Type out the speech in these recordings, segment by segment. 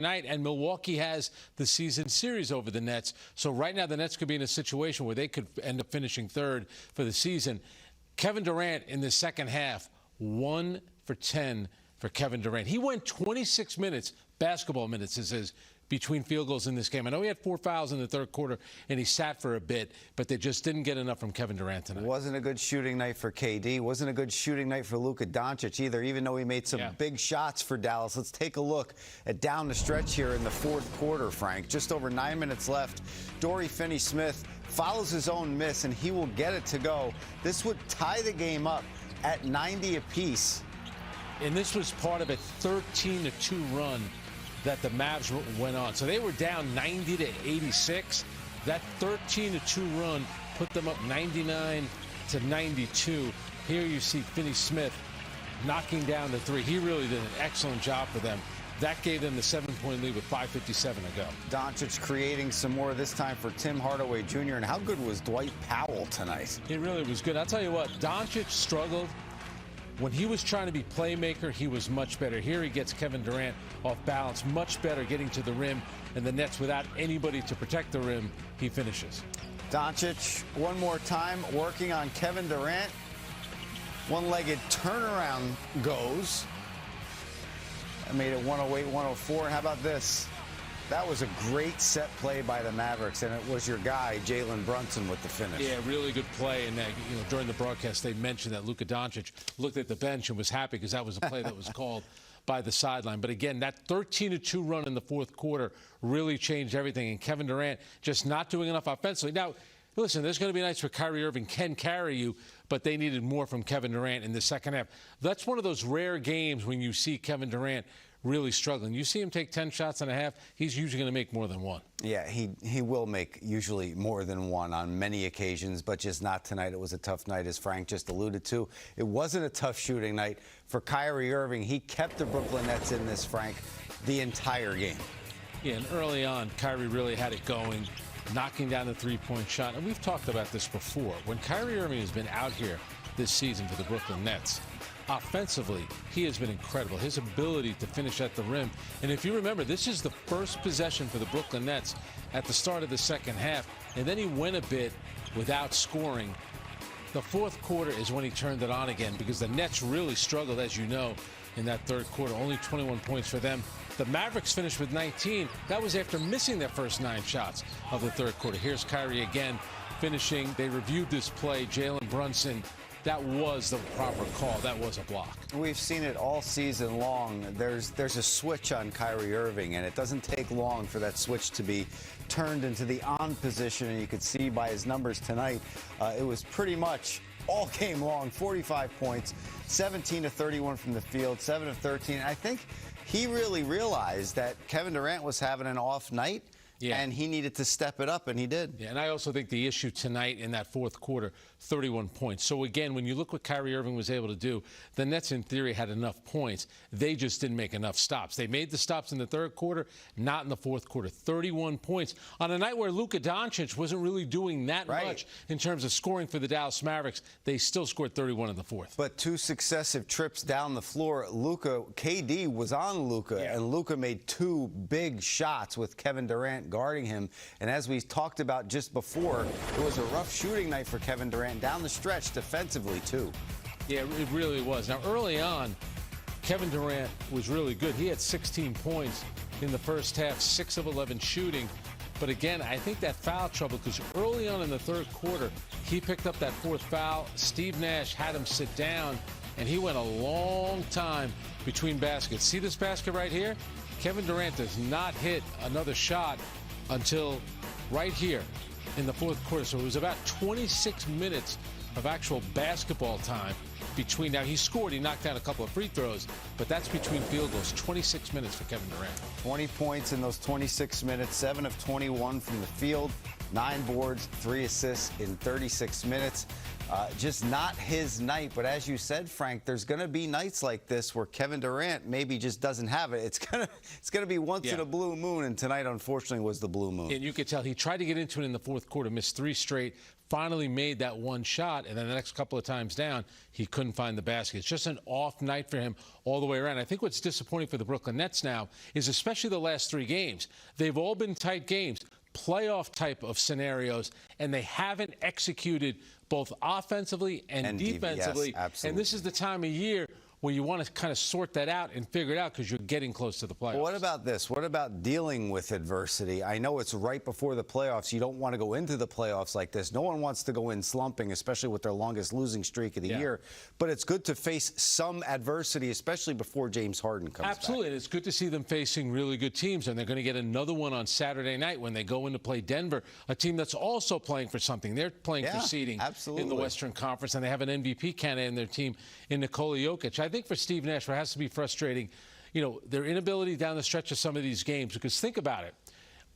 night, and Milwaukee has the season series over the Nets. So right now the Nets could be in a situation where they could end up finishing third for the season. Kevin Durant in the second half, 1 for 10 for Kevin Durant. He went 26 minutes, basketball minutes, it says, between field goals in this game. I know he had 4 fouls in the third quarter, and he sat for a bit, but they just didn't get enough from Kevin Durant tonight. Wasn't a good shooting night for KD. Wasn't a good shooting night for Luka Doncic either, even though he made some big shots for Dallas. Let's take a look at down the stretch here in the fourth quarter, Frank. Just over 9 minutes left. Dorian Finney-Smith follows his own miss, and he will get it to go. This would tie the game up at 90 apiece. And this was part of a 13-2 run that the Mavs went on. So they were down 90-86. That 13-2 run put them up 99-92. Here you see Finney-Smith knocking down the three. He really did an excellent job for them. That gave them the 7-point lead with 5:57 to go. Doncic creating some more, this time for Tim Hardaway Jr. And how good was Dwight Powell tonight? He really was good. I'll tell you what, Doncic struggled. When he was trying to be playmaker, he was much better. Here he gets Kevin Durant off balance, much better getting to the rim, and the Nets without anybody to protect the rim, he finishes. Doncic one more time working on Kevin Durant. One-legged turnaround goes. That made it 108-104. How about this? That was a great set play by the Mavericks, and it was your guy, Jalen Brunson, with the finish. Yeah, really good play. And during the broadcast, they mentioned that Luka Doncic looked at the bench and was happy because that was a play that was called by the sideline. But again, that 13-2 run in the fourth quarter really changed everything. And Kevin Durant just not doing enough offensively. Now, listen, there's going to be nights where Kyrie Irving can carry you, but they needed more from Kevin Durant in the second half. That's one of those rare games when you see Kevin Durant really struggling. You see him take 10 shots and a half, he's usually going to make more than one. Yeah, he will make usually more than one on many occasions, but just not tonight. It was a tough night, as Frank just alluded to. It wasn't a tough shooting night for Kyrie Irving. He kept the Brooklyn Nets in this, Frank, the entire game. Yeah, and early on, Kyrie really had it going, knocking down the three-point shot. And we've talked about this before. When Kyrie Irving has been out here this season for the Brooklyn Nets, offensively, he has been incredible. His ability to finish at the rim. And if you remember, this is the first possession for the Brooklyn Nets at the start of the second half. And then he went a bit without scoring. The fourth quarter is when he turned it on again because the Nets really struggled, as you know, in that third quarter. Only 21 points for them. The Mavericks finished with 19. That was after missing their first 9 shots of the third quarter. Here's Kyrie again finishing. They reviewed this play. Jalen Brunson. That was the proper call. That was a block. We've seen it all season long. There's a switch on Kyrie Irving, and it doesn't take long for that switch to be turned into the on position. And you could see by his numbers tonight, it was pretty much all game long, 45 points, 17 of 31 from the field, 7 of 13. I think he really realized that Kevin Durant was having an off night. Yeah. And he needed to step it up, and he did. Yeah, and I also think the issue tonight in that fourth quarter, 31 points. So, again, when you look what Kyrie Irving was able to do, the Nets, in theory, had enough points. They just didn't make enough stops. They made the stops in the third quarter, not in the fourth quarter. 31 points on a night where Luka Doncic wasn't really doing that much in terms of scoring for the Dallas Mavericks. They still scored 31 in the fourth. But 2 successive trips down the floor. KD was on Luka, and Luka made 2 big shots with Kevin Durant guarding him. And as we talked about just before, it was a rough shooting night for Kevin Durant down the stretch defensively, too. Yeah, it really was. Now, early on, Kevin Durant was really good. He had 16 points in the first half, 6 of 11 shooting. But again, I think that foul trouble, because early on in the third quarter, he picked up that 4th foul. Steve Nash had him sit down, and he went a long time between baskets. See this basket right here? Kevin Durant does not hit another shot until right here in the fourth quarter. So it was about 26 minutes of actual basketball time between. Now, he scored. He knocked down a couple of free throws, but that's between field goals. 26 minutes for Kevin Durant. 20 points in those 26 minutes, 7 of 21 from the field, 9 boards, 3 assists in 36 minutes. Just not his night. But as you said, Frank, there's going to be nights like this where Kevin Durant maybe just doesn't have it. It's gonna be once in a blue moon, and tonight, unfortunately, was the blue moon. And you could tell he tried to get into it in the fourth quarter, missed 3 straight, finally made that one shot, and then the next couple of times down, he couldn't find the basket. It's just an off night for him all the way around. I think what's disappointing for the Brooklyn Nets now is especially the last 3 games. They've all been tight games, playoff type of scenarios, and they haven't executed both offensively and defensively. Yes, absolutely. And this is the time of year where you want to kind of sort that out and figure it out because you're getting close to the playoffs. Well, what about this? What about dealing with adversity? I know it's right before the playoffs. You don't want to go into the playoffs like this. No one wants to go in slumping, especially with their longest losing streak of the year. But it's good to face some adversity, especially before James Harden comes back. Absolutely. And it's good to see them facing really good teams. And they're going to get another one on Saturday night when they go in to play Denver, a team that's also playing for something. They're playing for seeding in the Western Conference, and they have an MVP candidate in their team in Nikola Jokic. I think for Steve Nash, what has to be frustrating, their inability down the stretch of some of these games. Because think about it.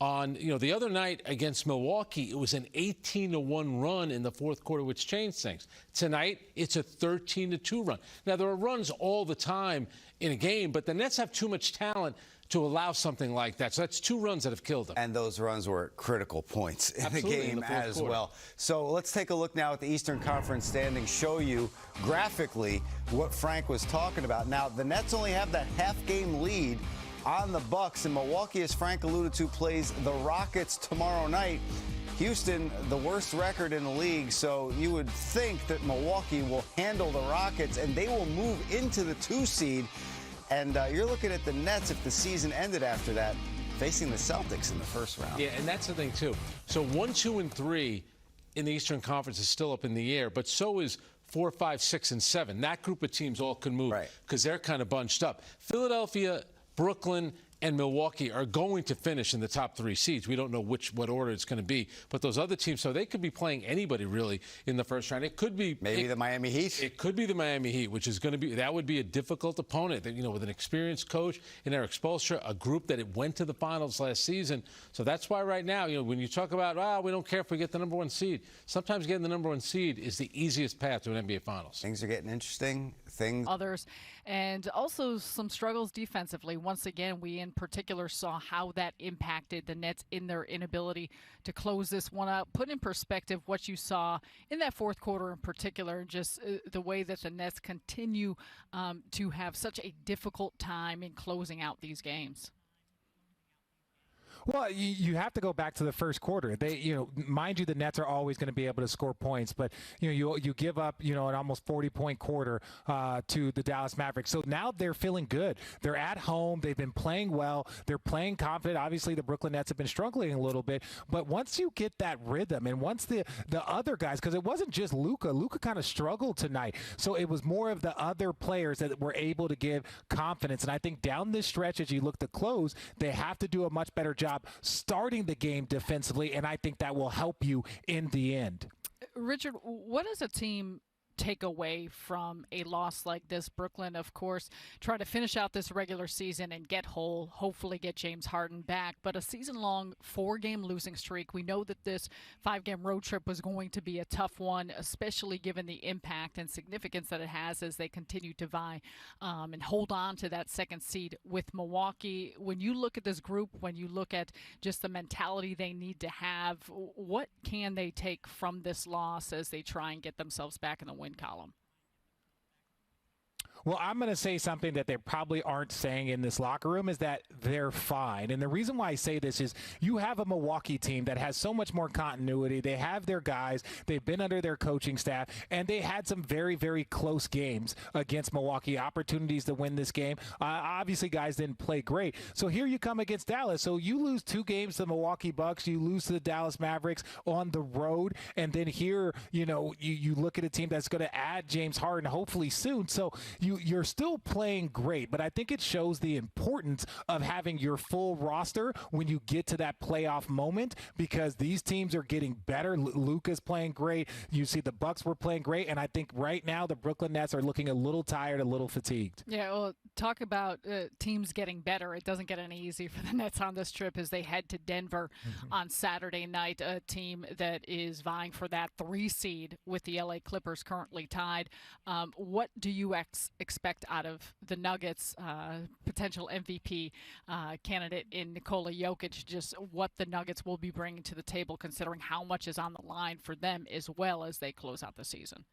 On, the other night against Milwaukee, it was an 18-1 run in the fourth quarter, which changed things. Tonight, it's a 13-2 run. Now, there are runs all the time in a game, but the Nets have too much talent to allow something like that. So that's 2 runs that have killed them. And those runs were at critical points in the game as well. So let's take a look now at the Eastern Conference standings, show you graphically what Frank was talking about. Now, the Nets only have that half-game lead on the Bucks, and Milwaukee, as Frank alluded to, plays the Rockets tomorrow night. Houston, the worst record in the league, so you would think that Milwaukee will handle the Rockets, and they will move into the 2 seed. And you're looking at the Nets, if the season ended after that, facing the Celtics in the first round. Yeah, and that's the thing, too. So 1, 2, and 3 in the Eastern Conference is still up in the air, but so is 4, 5, 6, and 7. That group of teams all can move because they're kind of bunched up. Philadelphia, Brooklyn, and Milwaukee are going to finish in the top 3 seeds. We don't know what order it's going to be, but those other teams, so they could be playing anybody really in the first round. It could be maybe the Miami Heat. It could be the Miami Heat, which is going to be, that would be a difficult opponent. With an experienced coach in Eric Spoelstra, a group that it went to the finals last season. So that's why right now, when you talk about we don't care if we get the number 1 seed. Sometimes getting the number 1 seed is the easiest path to an NBA Finals. Things are getting interesting. Others, and also some struggles defensively. Once again, we in particular saw how that impacted the Nets in their inability to close this one out. Put in perspective what you saw in that fourth quarter in particular, and just the way that the Nets continue to have such a difficult time in closing out these games. Well, you have to go back to the first quarter. They, mind you, the Nets are always going to be able to score points, but you give up, an almost 40-point quarter to the Dallas Mavericks. So now they're feeling good. They're at home. They've been playing well. They're playing confident. Obviously, the Brooklyn Nets have been struggling a little bit, but once you get that rhythm, and once the other guys, because it wasn't just Luka. Luka kind of struggled tonight. So it was more of the other players that were able to give confidence. And I think down this stretch, as you look to close, they have to do a much better job starting the game defensively, and I think that will help you in the end. Richard, what does a team take away from a loss like this? Brooklyn, of course, try to finish out this regular season and get whole, hopefully get James Harden back. But a season-long 4-game losing streak, we know that this 5-game road trip was going to be a tough one, especially given the impact and significance that it has as they continue to vie and hold on to that 2nd seed with Milwaukee. When you look at this group, when you look at just the mentality they need to have, what can they take from this loss as they try and get themselves back in the win column? Well, I'm going to say something that they probably aren't saying in this locker room, is that they're fine. And the reason why I say this is you have a Milwaukee team that has so much more continuity. They have their guys. They've been under their coaching staff, and they had some very, very close games against Milwaukee, opportunities to win this game. Obviously, guys didn't play great. So here you come against Dallas. So you lose 2 games to the Milwaukee Bucks. You lose to the Dallas Mavericks on the road. And then here, you look at a team that's going to add James Harden hopefully soon. So you you're still playing great, but I think it shows the importance of having your full roster when you get to that playoff moment, because these teams are getting better. Luka's playing great. You see the Bucks were playing great, and I think right now the Brooklyn Nets are looking a little tired, a little fatigued. Yeah, well, talk about teams getting better. It doesn't get any easier for the Nets on this trip as they head to Denver on Saturday night, a team that is vying for that 3 seed with the LA Clippers currently tied. What do you expect out of the Nuggets, potential MVP candidate in Nikola Jokic, just what the Nuggets will be bringing to the table, considering how much is on the line for them as well as they close out the season?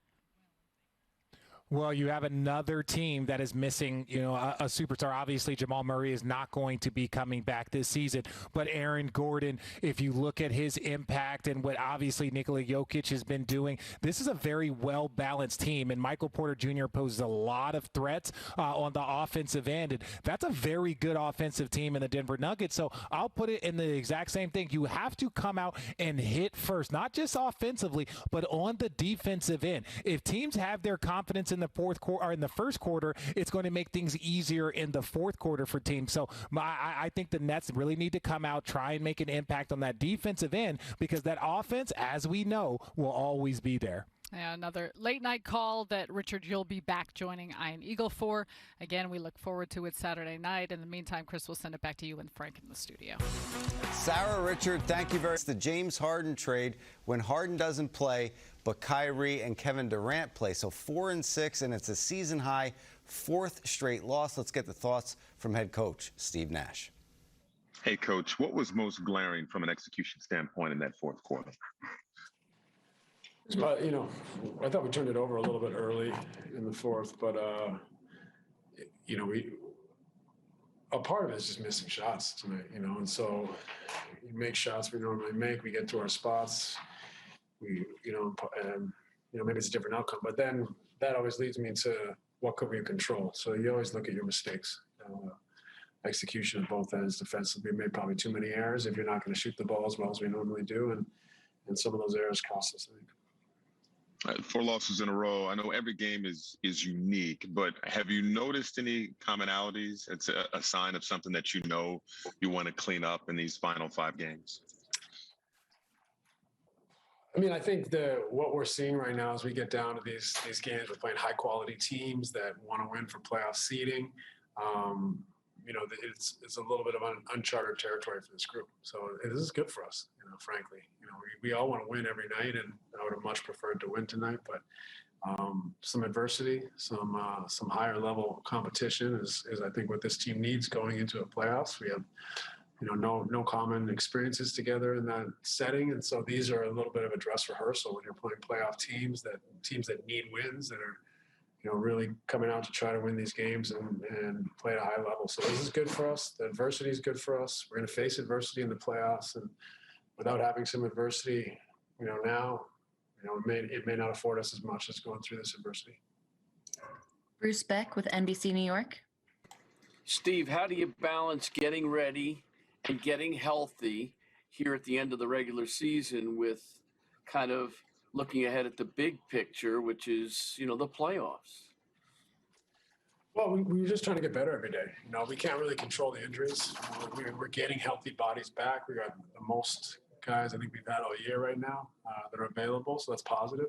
Well, you have another team that is missing, a superstar. Obviously, Jamal Murray is not going to be coming back this season. But Aaron Gordon, if you look at his impact and what obviously Nikola Jokic has been doing, this is a very well-balanced team. And Michael Porter Jr. poses a lot of threats on the offensive end. And that's a very good offensive team in the Denver Nuggets. So I'll put it in the exact same thing. You have to come out and hit first, not just offensively, but on the defensive end. If teams have their confidence in the fourth quarter or in the first quarter, it's going to make things easier in the fourth quarter for teams. So I think the Nets really need to come out, try and make an impact on that defensive end, because that offense, as we know, will always be there. Yeah, another late night call that, Richard, you'll be back joining Iron Eagle for. Again, we look forward to it Saturday night. In the meantime, Chris will send it back to you and Frank in the studio. Sarah, Richard, thank you very much. The James Harden trade, when Harden doesn't play, but Kyrie and Kevin Durant play. So 4-6, and it's a season high 4th straight loss. Let's get the thoughts from head coach Steve Nash. Hey, Coach, what was most glaring from an execution standpoint in that fourth quarter? I thought we turned it over a little bit early in the fourth, but a part of it is just missing shots tonight, and so you make shots we normally make, we get to our spots, maybe it's a different outcome, but then that always leads me to what could we control. So you always look at your mistakes. Execution at both ends defensively. We made probably too many errors if you're not going to shoot the ball as well as we normally do, and some of those errors cost us, I think. 4 losses in a row. I know every game is unique, but have you noticed any commonalities? It's a sign of something that you want to clean up in these final 5 games. I mean, I think what we're seeing right now as we get down to these games, we're playing high quality teams that want to win for playoff seeding. It's a little bit of uncharted territory for this group. So this is good for us, frankly. We all want to win every night, and I would have much preferred to win tonight. But some adversity, some higher level competition is I think what this team needs going into a playoffs. We have no common experiences together in that setting, and so these are a little bit of a dress rehearsal when you're playing playoff teams that need wins, that are really coming out to try to win these games and play at a high level. So this is good for us. The adversity is good for us. We're going to face adversity in the playoffs, and without having some adversity, now, it may not afford us as much as going through this adversity. Bruce Beck with NBC New York. Steve, how do you balance getting ready and getting healthy here at the end of the regular season with kind of looking ahead at the big picture, which is, the playoffs? Well, we're just trying to get better every day. We can't really control the injuries. We're getting healthy bodies back. We got the most guys I think we've had all year right now that are available, so that's positive.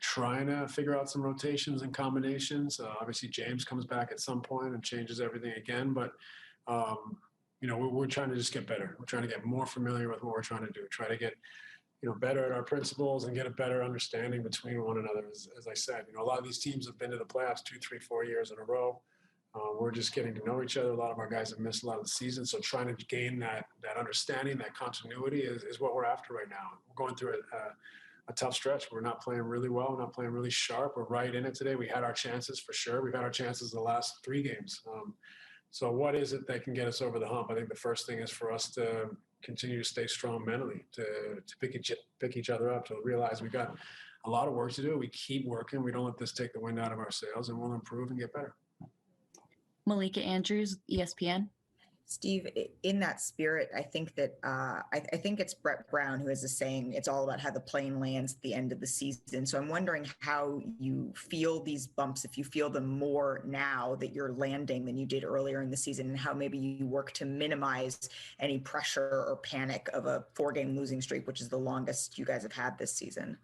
Trying to figure out some rotations and combinations. Obviously, James comes back at some point and changes everything again, but we're trying to just get better. We're trying to get more familiar with what we're trying to do. Try to get better at our principles and get a better understanding between one another. As I said, a lot of these teams have been to the playoffs 2, 3, 4 years in a row. We're just getting to know each other. A lot of our guys have missed a lot of the season. So trying to gain that understanding, that continuity is what we're after right now. We're going through a tough stretch. We're not playing really well. We're not playing really sharp. We're right in it today. We had our chances for sure. We've had our chances the last 3 games. So what is it that can get us over the hump? I think the first thing is for us to continue to stay strong mentally, to pick each other up, to realize we got a lot of work to do. We keep working. We don't let this take the wind out of our sails, and we'll improve and get better. Malika Andrews, ESPN. Steve, in that spirit, I think that I think it's Brett Brown who has a saying, it's all about how the plane lands at the end of the season. So I'm wondering how you feel these bumps, if you feel them more now that you're landing than you did earlier in the season, and how maybe you work to minimize any pressure or panic of a 4-game losing streak, which is the longest you guys have had this season.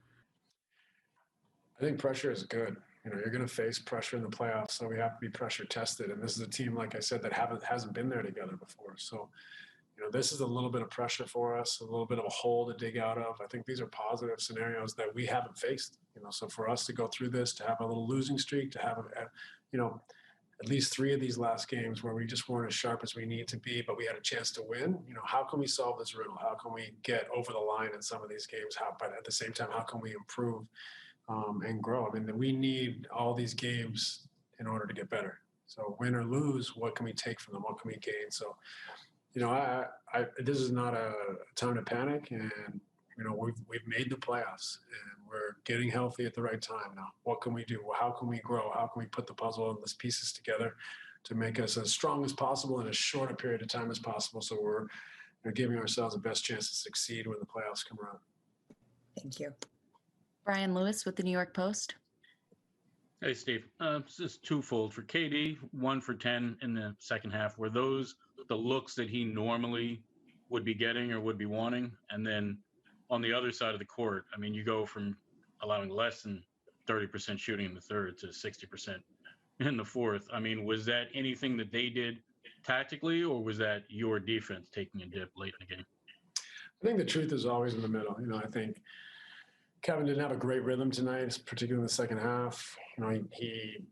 I think pressure is good. You know, you're going to face pressure in the playoffs, so we have to be pressure tested. And this is a team, like I said, that hasn't been there together before. So, you know, this is a little bit of pressure for us, a little bit of a hole to dig out of. I think these are positive scenarios that we haven't faced. You know, so for us to go through this, to have a little losing streak, to have, you know, at least 3 of these last games where we just weren't as sharp as we need to be, but we had a chance to win. You know, how can we solve this riddle? How can we get over the line in some of these games? But at the same time, how can we improve and grow? I mean, we need all these games in order to get better. So win or lose, what can we take from them? What can we gain? So, you know, this is not a time to panic, and you know, we've made the playoffs and we're getting healthy at the right time now. What can we do? How can we grow? How can we put the puzzle and the pieces together to make us as strong as possible in as short a period of time as possible, so we're giving ourselves the best chance to succeed when the playoffs come around. Thank you. Brian Lewis with the New York Post. Hey, Steve. This is twofold. For KD, 1 for 10 in the second half. Were those the looks that he normally would be getting or would be wanting? And then on the other side of the court, I mean, you go from allowing less than 30% shooting in the third to 60% in the fourth. I mean, was that anything that they did tactically, or was that your defense taking a dip late in the game? I think the truth is always in the middle. You know, I think Kevin didn't have a great rhythm tonight, particularly in the second half. You know, he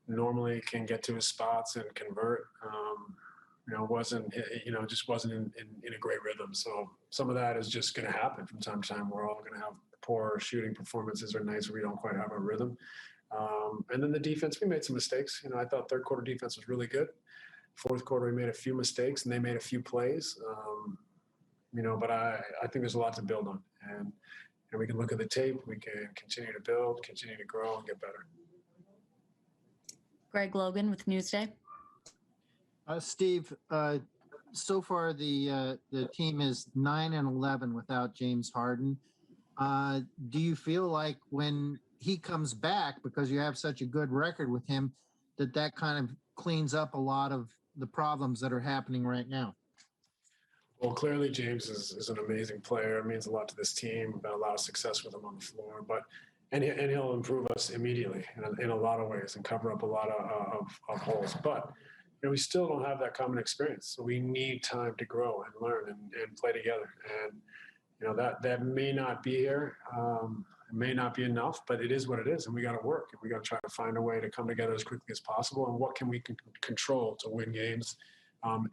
normally can get to his spots and convert. You know, just wasn't in a great rhythm. So some of that is just going to happen from time to time. We're all going to have poor shooting performances or nights where we don't quite have a rhythm. And then the defense, we made some mistakes. You know, I thought third quarter defense was really good. Fourth quarter, we made a few mistakes and they made a few plays. You know, but I think there's a lot to build on. And we can look at the tape, we can continue to build, continue to grow, and get better. Greg Logan with Newsday. Steve, so far the team is 9-11 without James Harden. Do you feel like when he comes back, because you have such a good record with him, that kind of cleans up a lot of the problems that are happening right now? Well, clearly James is an amazing player. It means a lot to this team. We've had a lot of success with him on the floor, and he'll improve us immediately in a lot of ways and cover up a lot of holes. But you know, we still don't have that common experience, so we need time to grow and learn and play together. And you know, that may not be here. It may not be enough, but it is what it is, and we got to work. And we got to try to find a way to come together as quickly as possible. And what can we control to win games?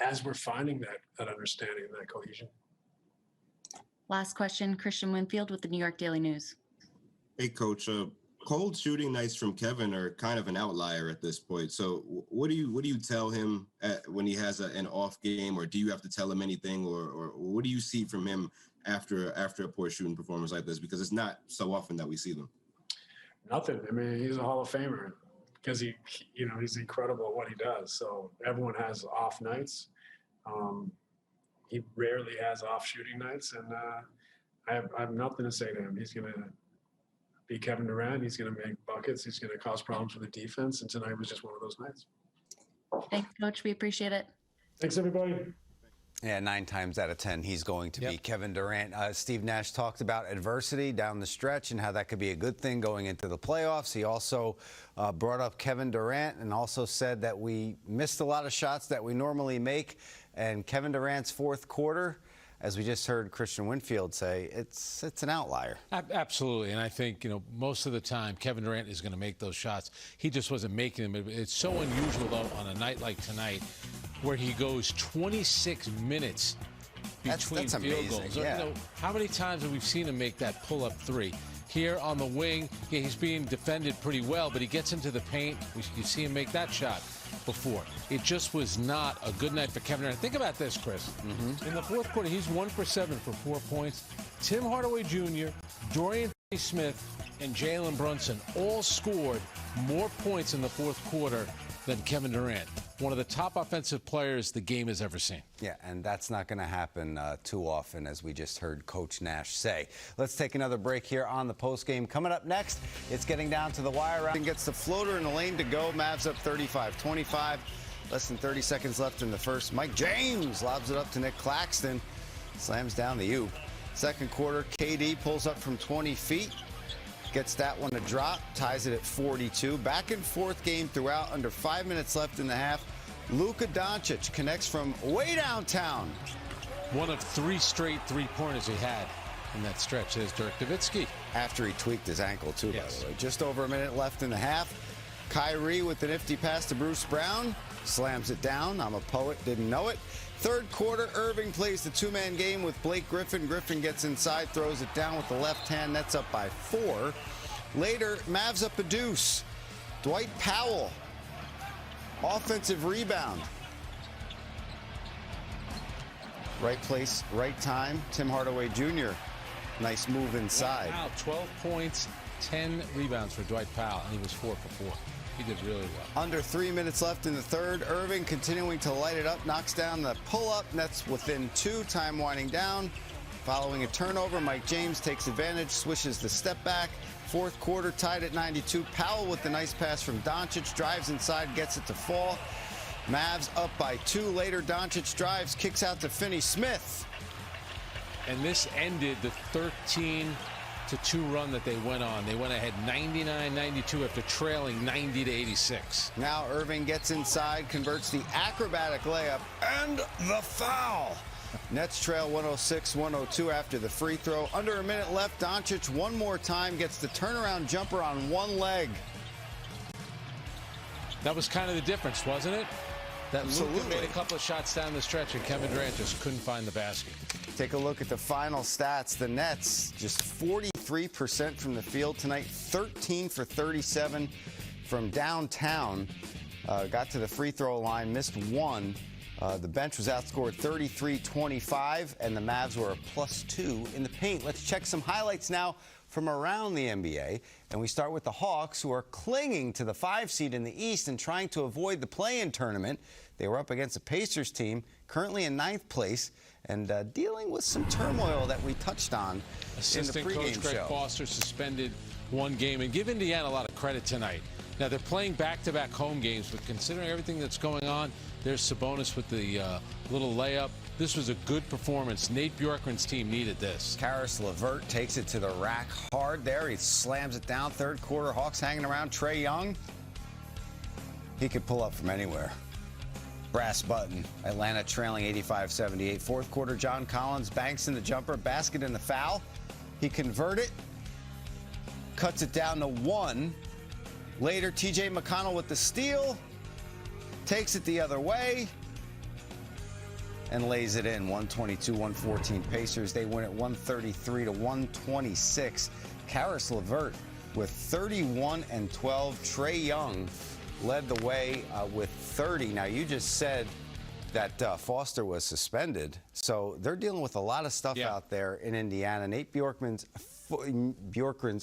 As we're finding that understanding and that cohesion. Last question, Christian Winfield with the New York Daily News. Hey, Coach. Cold shooting nights from Kevin are kind of an outlier at this point. So what do you tell him when he has an off game, or do you have to tell him anything, or what do you see from him after a poor shooting performance like this? Because it's not so often that we see them. Nothing. I mean, he's a Hall of Famer. Because he's incredible at what he does. So everyone has off nights. He rarely has off shooting nights, and I have nothing to say to him. He's going to be Kevin Durant. He's going to make buckets. He's going to cause problems for the defense. And tonight was just one of those nights. Thanks, Coach. We appreciate it. Thanks, everybody. Yeah, 9 times out of 10, he's going to be Kevin Durant. Steve Nash talked about adversity down the stretch and how that could be a good thing going into the playoffs. He also brought up Kevin Durant and also said that we missed a lot of shots that we normally make. And Kevin Durant's fourth quarter, as we just heard Christian Winfield say, it's an outlier. Absolutely. And I think, most of the time Kevin Durant is going to make those shots. He just wasn't making them. It's so unusual, though, on a night like tonight, where he goes 26 minutes between that's field goals. Yeah. How many times have we seen him make that pull-up three? Here on the wing, he's being defended pretty well, but he gets into the paint. You see him make that shot before. It just was not a good night for Kevin Durant. Think about this, Chris. In the fourth quarter, he's 1 for 7 for 4 points. Tim Hardaway Jr., Dorian Finney-Smith, and Jalen Brunson all scored more points in the fourth quarter than Kevin Durant. one of the top offensive players the game has ever seen. Yeah, and that's not going to happen too often, as we just heard Coach Nash say. Let's take another break here on the postgame. Coming up next, it's getting down to the wire. And gets the floater in the lane to go. Mavs up 35-25. Less than 30 seconds left in the first. Mike James lobs it up to Nick Claxton. Slams down the oop. Second quarter, KD pulls up from 20 feet. Gets that one to drop. Ties it at 42. Back and forth game throughout. Under 5 minutes left in the half. Luka Doncic connects from way downtown. One of 3 straight three-pointers he had in that stretch. There's Dirk Nowitzki. After he tweaked his ankle, too, Yes. by the way. Just over a minute left in the half. Kyrie with the nifty pass to Bruce Brown. Slams it down. I'm a poet, didn't know it. Third quarter, Irving plays the two-man game with Blake Griffin. Griffin gets inside, throws it down with the left hand. Nets up by 4. Later, Mavs up a deuce. Dwight Powell. Offensive rebound. Right place, right time. Tim Hardaway Jr. Nice move inside. Wow, 12 points, 10 rebounds for Dwight Powell, and he was 4 for 4. He did really well. Under 3 minutes left in the third. Irving continuing to light it up. Knocks down the pull-up. Nets within 2. Time winding down. Following a turnover, Mike James takes advantage. Swishes the step back. Fourth quarter tied at 92. Powell with the nice pass from Doncic. Drives inside. Gets it to fall. Mavs up by 2. Later, Doncic drives. Kicks out to Finney Smith. And this ended the 13-2 run that they went on. They went ahead 99-92 after trailing 90-86. Now Irving gets inside, converts the acrobatic layup, and the foul. Nets trail 106-102 after the free throw. Under a minute left, Doncic one more time gets the turnaround jumper on one leg. That was kind of the difference, wasn't it? That Luka made a couple of shots down the stretch, and Kevin Durant just couldn't find the basket. Take a look at the final stats. The Nets just 43% from the field tonight, 13 for 37 from downtown. Got to the free throw line, missed 1. The bench was outscored 33-25, and the Mavs were a +2 in the paint. Let's check some highlights now from around the NBA. And we start with the Hawks, who are clinging to the 5 seed in the East and trying to avoid the play-in tournament. They were up against the Pacers team, currently in 9th place, and dealing with some turmoil that we touched on Assistant in the pregame coach Greg show. Foster suspended 1 game, and give Indiana a lot of credit tonight. Now, they're playing back-to-back home games, but considering everything that's going on, there's Sabonis with the little layup. This was a good performance. Nate Bjorkgren's team needed this. Karis LeVert takes it to the rack hard there. He slams it down. Third quarter, Hawks hanging around. Trae Young, he could pull up from anywhere. Brass button. Atlanta trailing 85-78. Fourth quarter, John Collins banks in the jumper, basket in the foul. He converted, cuts it down to 1. Later, TJ McConnell with the steal, takes it the other way, and lays it in. 122-114 Pacers. They win at 133-126. Karis LeVert with 31 and 12. Trae Young led the way with 30. Now, you just said that Foster was suspended, so they're dealing with a lot of stuff out there in Indiana. Nate Bjorkgren's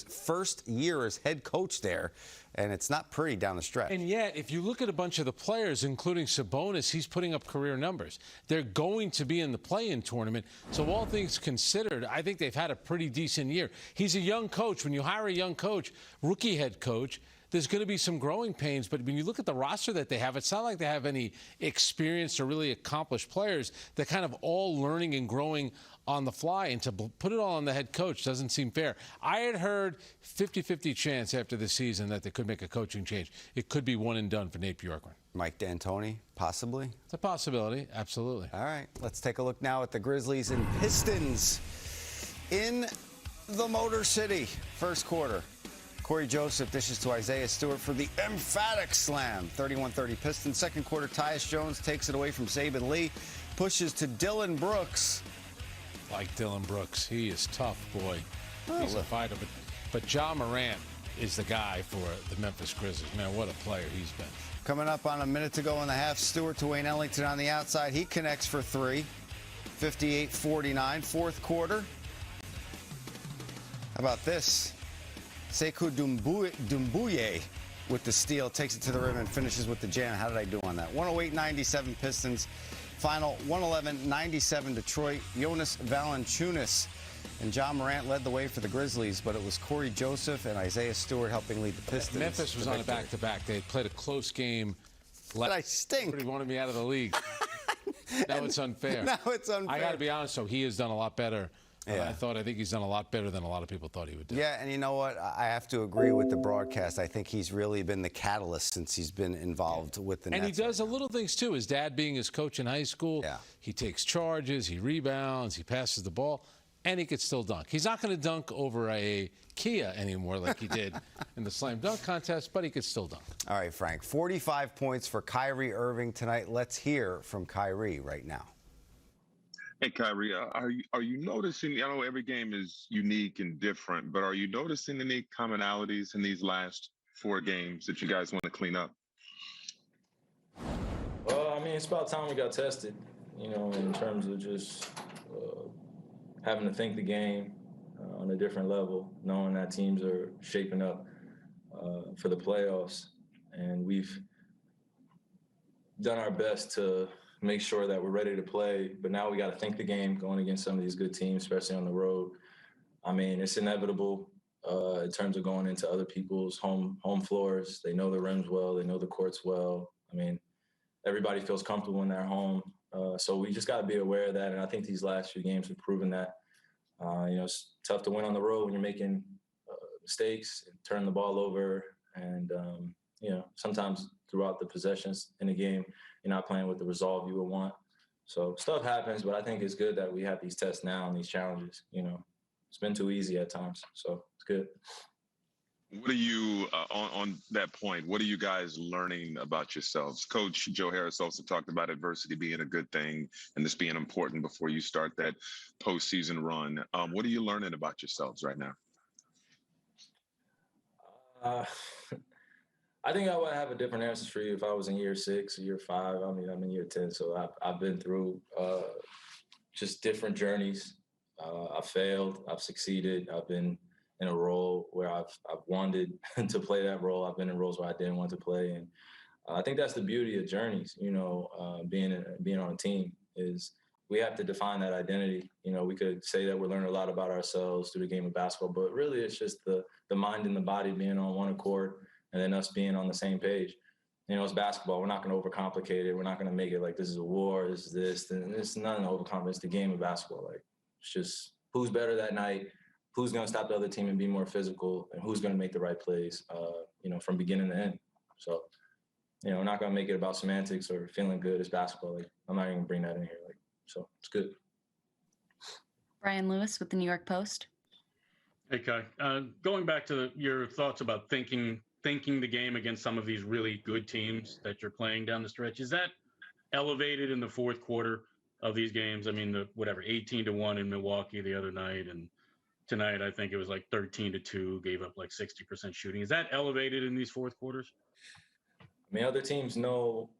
first year as head coach there, and it's not pretty down the stretch. And yet, if you look at a bunch of the players, including Sabonis, he's putting up career numbers. They're going to be in the play-in tournament. So all things considered, I think they've had a pretty decent year. He's a young coach. When you hire a young coach, rookie head coach, there's going to be some growing pains. But when you look at the roster that they have, it's not like they have any experienced or really accomplished players. They're kind of all learning and growing on the fly, and to put it all on the head coach doesn't seem fair. I had heard 50-50 chance after the season that they could make a coaching change. It could be one and done for Nate Bjorkgren. Mike D'Antoni, possibly? It's a possibility, absolutely. All right, let's take a look now at the Grizzlies and Pistons in the Motor City. First quarter. Corey Joseph dishes to Isaiah Stewart for the emphatic slam. 31-30 Pistons. Second quarter, Tyus Jones takes it away from Saban Lee. Pushes to Dylan Brooks. Like Dylan Brooks. He is tough, boy. He's a fighter. But Ja Morant is the guy for the Memphis Grizzlies. Man, what a player he's been. Coming up on a minute to go in the half, Stewart to Wayne Ellington on the outside. He connects for 3. 58-49. Fourth quarter. How about this? Sekou Doumbouya with the steal, takes it to the rim and finishes with the jam. How did I do on that? 108-97 Pistons. Final 111-97 Detroit. Jonas Valanciunas and John Morant led the way for the Grizzlies, but it was Corey Joseph and Isaiah Stewart helping lead the Pistons. Memphis was on a back-to-back. They played a close game. But I stink. Everybody wanted me out of the league. Now it's unfair. Now it's unfair. I got to be honest, though. He has done a lot better. Yeah. I think he's done a lot better than a lot of people thought he would do. Yeah, and you know what? I have to agree with the broadcast. I think he's really been the catalyst since he's been involved with the Nets. And he does the little things, too. His dad being his coach in high school. Yeah. He takes charges, he rebounds, he passes the ball, and he could still dunk. He's not going to dunk over a Kia anymore like he did in the slam dunk contest, but he could still dunk. All right, Frank. 45 points for Kyrie Irving tonight. Let's hear from Kyrie right now. Hey, Kyrie, are you noticing, I know every game is unique and different, but are you noticing any commonalities in these last 4 games that you guys want to clean up? Well, I mean, it's about time we got tested, in terms of just having to think the game on a different level, knowing that teams are shaping up for the playoffs. And we've done our best to make sure that we're ready to play. But now we got to think the game going against some of these good teams, especially on the road. I mean, it's inevitable in terms of going into other people's home floors. They know the rims well. They know the courts well. I mean, everybody feels comfortable when they're home. So we just got to be aware of that. And I think these last few games have proven that. It's tough to win on the road when you're making mistakes and turning the ball over. And, sometimes throughout the possessions in a game, you're not playing with the resolve you would want. So stuff happens, but I think it's good that we have these tests now and these challenges. It's been too easy at times, so it's good. What are you, on that point, what are you guys learning about yourselves? Coach Joe Harris also talked about adversity being a good thing and this being important before you start that postseason run. What are you learning about yourselves right now? I think I would have a different answer for you if I was in year 6 or year 5. I mean, I'm in year 10, so I've been through just different journeys. I've failed, I've succeeded, I've been in a role where I've wanted to play that role. I've been in roles where I didn't want to play, and I think that's the beauty of journeys. Being on a team is we have to define that identity. We could say that we're learning a lot about ourselves through the game of basketball, but really it's just the mind and the body being on one accord. And then us being on the same page. It's basketball. We're not going to overcomplicate it. We're not going to make it like this is a war, this is this. And it's nothing to overcomplicate. It's the game of basketball. Like, it's just who's better that night, who's going to stop the other team and be more physical, and who's going to make the right plays, from beginning to end. So, we're not going to make it about semantics or feeling good. It's basketball. Like, I'm not even going to bring that in here. So it's good. Brian Lewis with the New York Post. Hey, Kai. Going back to your thoughts about thinking the game against some of these really good teams that you're playing down the stretch, is that elevated in the fourth quarter of these games? I mean, 18-1 in Milwaukee the other night, and tonight I think it was like 13-2, gave up like 60% shooting. Is that elevated in these fourth quarters? I mean, other teams know,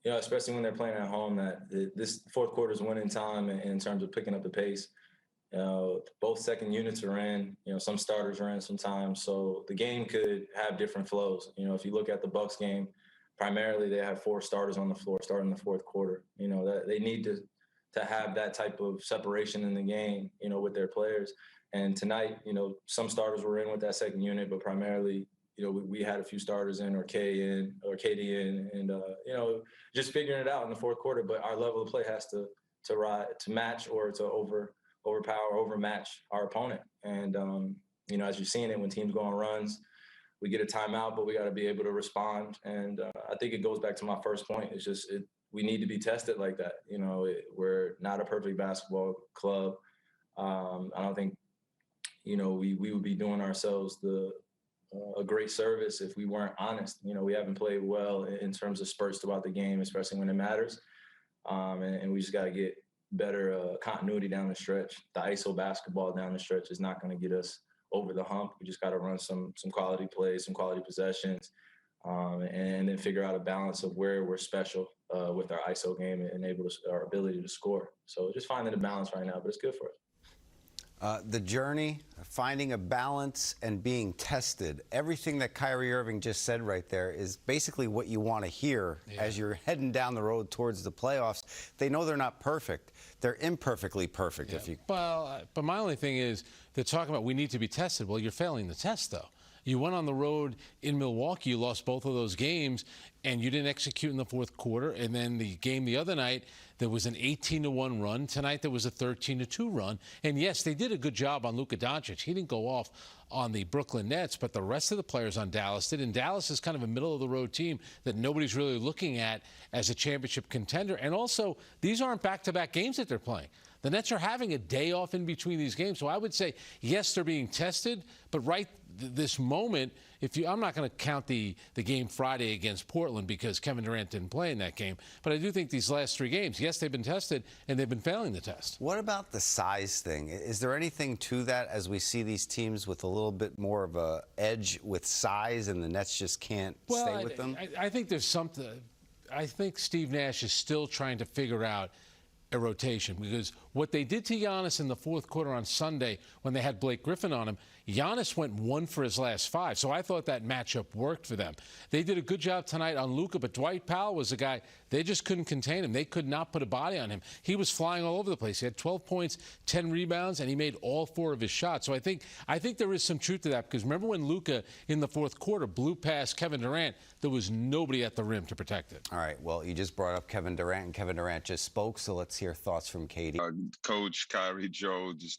especially when they're playing at home, that this fourth quarter is winning time in terms of picking up the pace. Both second units are in, some starters are in sometimes. So the game could have different flows. If you look at the Bucks game, primarily they have 4 starters on the floor starting the fourth quarter. That they need to have that type of separation in the game, with their players. And tonight, some starters were in with that second unit, but primarily, we had a few starters in or KD in, and, just figuring it out in the fourth quarter. But our level of play has to match or to overmatch our opponent. And, as you're seeing it when teams go on runs, we get a timeout, but we got to be able to respond. And I think it goes back to my first point. It's just we need to be tested like that. We're not a perfect basketball club. I don't think, we would be doing ourselves a great service if we weren't honest. We haven't played well in terms of spurts throughout the game, especially when it matters. And we just got to get better continuity down the stretch. The ISO basketball down the stretch is not going to get us over the hump. We just got to run some quality plays, some quality possessions, and then figure out a balance of where we're special with our ISO game and enable our ability to score. So just finding a balance right now, but it's good for us. The journey, finding a balance, and being tested. Everything that Kyrie Irving just said right there is basically what you want to hear as you're heading down the road towards the playoffs. They know they're not perfect. They're imperfectly perfect. If you Well, but my only thing is they're talking about we need to be tested. Well, you're failing the test, though. You went on the road in Milwaukee. You lost both of those games, and you didn't execute in the fourth quarter. And then the game the other night, there was an 18-1 run. Tonight, there was a 13-2 run. And, yes, they did a good job on Luka Doncic. He didn't go off on the Brooklyn Nets, but the rest of the players on Dallas did. And Dallas is kind of a middle-of-the-road team that nobody's really looking at as a championship contender. And also, these aren't back-to-back games that they're playing. The Nets are having a day off in between these games. So I would say, yes, they're being tested, but this moment, I'm not going to count the game Friday against Portland because Kevin Durant didn't play in that game. But I do think these last three games, yes, they've been tested, and they've been failing the test. What about the size thing? Is there anything to that as we see these teams with a little bit more of a edge with size, and the Nets just can't stay with them? I think there's something. I think Steve Nash is still trying to figure out a rotation, because what they did to Giannis in the fourth quarter on Sunday when they had Blake Griffin on him, Giannis went 1 for his last 5. So I thought that matchup worked for them. They did a good job tonight on Luka, but Dwight Powell was a guy, they just couldn't contain him. They could not put a body on him. He was flying all over the place. He had 12 points, 10 rebounds, and he made all 4 of his shots. So I think there is some truth to that, because remember when Luka in the fourth quarter blew past Kevin Durant, there was nobody at the rim to protect it. All right, well, you just brought up Kevin Durant, and Kevin Durant just spoke, so let's hear thoughts from Katie. Coach, Kyrie, Joe, just